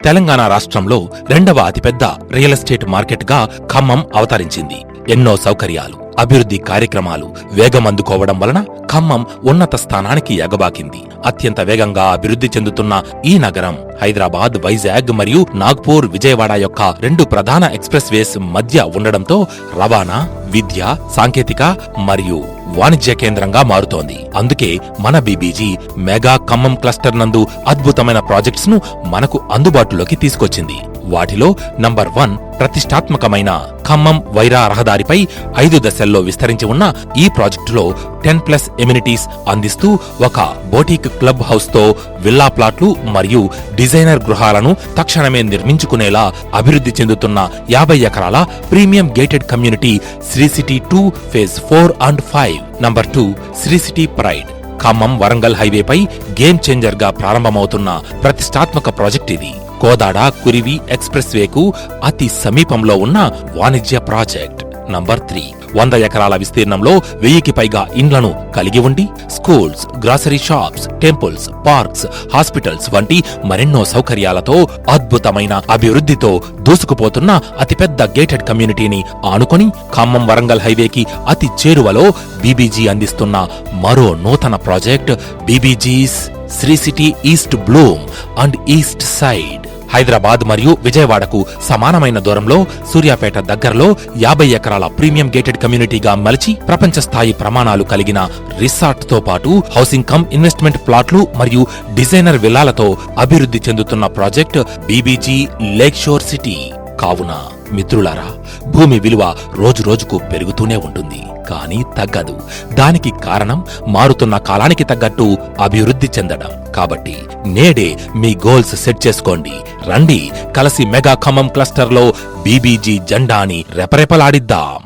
తెలంగాణ రాష్ట్రంలో రెండవ అతిపెద్ద రియల్ ఎస్టేట్ మార్కెట్గా ఖమ్మం అవతరించింది. ఎన్నో సౌకర్యాలు, అభివృద్ధి కార్యక్రమాలు వేగమందుకోవడం వలన ఖమ్మం ఉన్నత స్థానానికి ఎగబాకింది. అత్యంత వేగంగా అభివృద్ధి చెందుతున్న ఈ నగరం హైదరాబాద్, వైజాగ్ మరియు నాగ్పూర్, విజయవాడ యొక్క రెండు ప్రధాన ఎక్స్ప్రెస్ వేస్ మధ్య ఉండడంతో రవాణా, విద్య, సాంకేతిక మరియు వాణిజ్య కేంద్రంగా మారుతోంది. అందుకే మన బీబీజీ మెగా ఖమ్మం క్లస్టర్ నందు అద్భుతమైన ప్రాజెక్ట్స్ ను మనకు అందుబాటులోకి తీసుకొచ్చింది. వాటిలో నంబర్ 1 ప్రతిష్టాత్మకమైన ఖమ్మం వైరా రహదారిపై 5 దశల్లో విస్తరించి ఉన్న ఈ ప్రాజెక్టులో 10+ ఎమ్యూనిటీస్ అందిస్తూ ఒక బోటిక్ క్లబ్ హౌస్ తో విల్లా ప్లాట్లు మరియు డిజైనర్ గృహాలను తక్షణమే నిర్మించుకునేలా అభివృద్ధి చెందుతున్న 50 ఎకరాల premium gated community Sri city 2 phase 4 and 5. Number 2 Sri city pride. Khammam Warangal హైవేపై గేమ్ చేంజర్ గా ప్రారంభమవుతున్న ప్రతిష్టాత్మక ప్రాజెక్ట్ ఇది. కోదాడ కురివి ఎక్స్ప్రెస్ వేకు అతి సమీపంలో ఉన్న వాణిజ్య ప్రాజెక్ట్. నంబర్ 3 100 ఎకరాల విస్తీర్ణంలో 1000కి పైగా ఇండ్లను కలిగి ఉండి schools, grocery shops, temples, parks, hospitals వంటి మరెన్నో సౌకర్యాలతో అద్భుతమైన అభివృద్ధితో దూసుకుపోతున్న అతిపెద్ద గేటెడ్ కమ్యూనిటీని ఆనుకొని ఖమ్మం వరంగల్ హైవేకి అతి చేరువలో బీబీజీ అందిస్తున్న మరో నూతన project BBG's Sri city east bloom and east side. Hyderabad మరియు విజయవాడకు సమానమైన దూరంలో సూర్యాపేట దగ్గరలో 50 ఎకరాల ప్రీమియం గేటెడ్ కమ్యూనిటీగా మలిచి ప్రపంచ స్థాయి ప్రమాణాలు కలిగిన రిసార్ట్ తో పాటు హౌసింగ్ కమ్ ఇన్వెస్ట్మెంట్ ప్లాట్లు మరియు డిజైనర్ విల్లాలతో అభివృద్ధి చెందుతున్న ప్రాజెక్ట్ బీబీజీ లేక్ షోర్ సిటీ. కావున మిత్రులారా, భూమి విలువ రోజురోజుకు పెరుగుతూనే ఉంటుంది, కానీ తగ్గదు. దానికి కారణం మారుతున్న కాలానికి తగ్గట్టు అభివృద్ధి చెందడం. కాబట్టి నేడే మీ గోల్స్ సెట్ చేసుకోండి. రండి, కలిసి మెగా ఖమ్మం క్లస్టర్లో బీబీజీ జెండాని రెపరెపలాడిద్దాం.